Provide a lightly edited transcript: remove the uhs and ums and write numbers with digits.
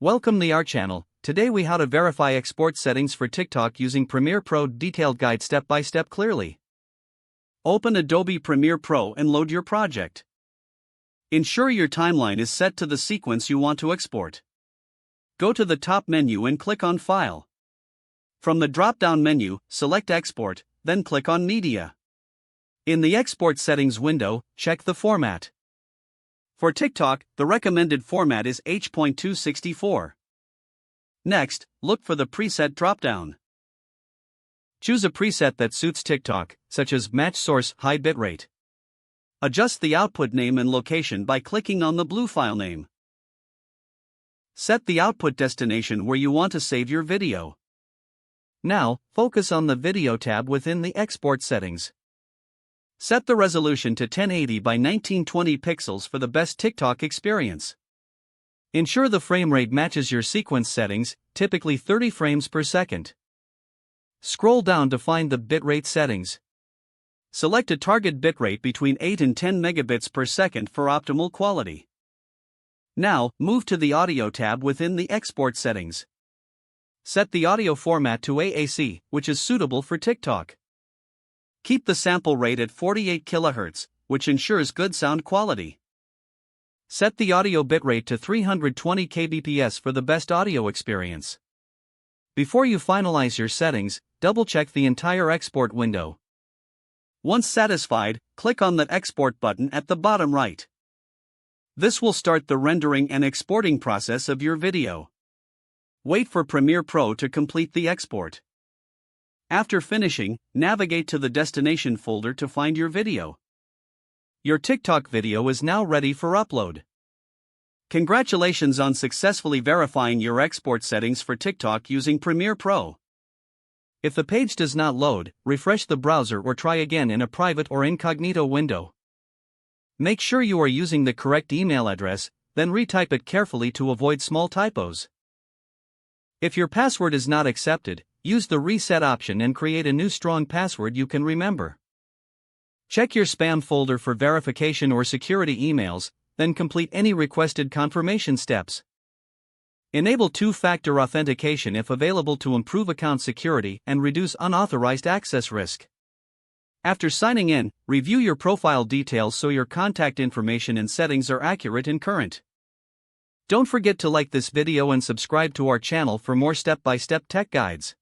Welcome to our channel. Today we how to verify export settings for TikTok using Premiere Pro. Detailed guide step by step clearly. Open Adobe Premiere Pro and load your project. Ensure your timeline is set to the sequence you want to export. Go to the top menu and click on File. From the drop-down menu, select Export, then click on Media. In the Export Settings window, check the format. For TikTok, the recommended format is H.264. Next, look for the preset drop-down. Choose a preset that suits TikTok, such as Match Source High Bitrate. Adjust the output name and location by clicking on the blue file name. Set the output destination where you want to save your video. Now, focus on the Video tab within the Export settings. Set the resolution to 1080 by 1920 pixels for the best TikTok experience. Ensure the frame rate matches your sequence settings, typically 30 frames per second. Scroll down to find the bitrate settings. Select a target bitrate between 8 and 10 megabits per second for optimal quality. Now, move to the Audio tab within the Export settings. Set the audio format to AAC, which is suitable for TikTok. Keep the sample rate at 48 kHz, which ensures good sound quality. Set the audio bitrate to 320 kbps for the best audio experience. Before you finalize your settings, double-check the entire export window. Once satisfied, click on the Export button at the bottom right. This will start the rendering and exporting process of your video. Wait for Premiere Pro to complete the export. After finishing, navigate to the destination folder to find your video. Your TikTok video is now ready for upload. Congratulations on successfully verifying your export settings for TikTok using Premiere Pro. If the page does not load, refresh the browser or try again in a private or incognito window. Make sure you are using the correct email address, then retype it carefully to avoid small typos. If your password is not accepted, use the reset option and create a new strong password you can remember. Check your spam folder for verification or security emails, then complete any requested confirmation steps. Enable two-factor authentication if available to improve account security and reduce unauthorized access risk. After signing in, review your profile details so your contact information and settings are accurate and current. Don't forget to like this video and subscribe to our channel for more step-by-step tech guides.